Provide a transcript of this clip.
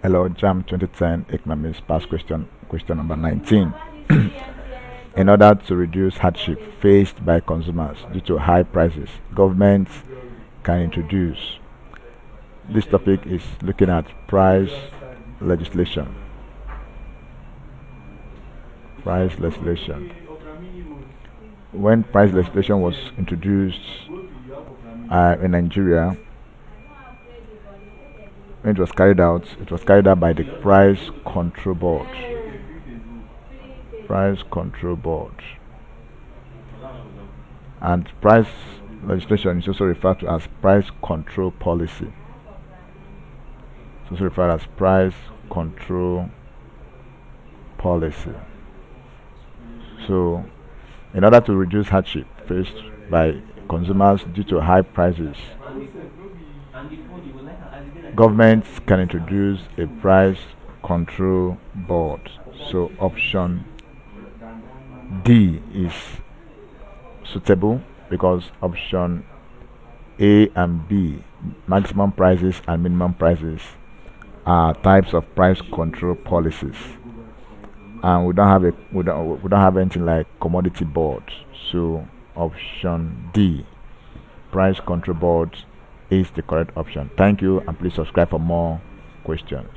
Hello, Jamb 2010 economics past question number 19. In order to reduce hardship faced by consumers due to high prices, governments can introduce. This topic is looking at price legislation. Price legislation. When price legislation was introduced in Nigeria, when it was carried out, by the Price Control Board. Price Control Board. And price legislation is also referred to as price control policy. It's also referred as price control policy. So, in order to reduce hardship faced by consumers due to high prices, governments can introduce a price control board. So option D is suitable because option A and B, maximum prices and minimum prices, are types of price control policies, and we don't have anything like commodity board. So option D, price control board, is the correct option. Thank you, and please subscribe for more questions.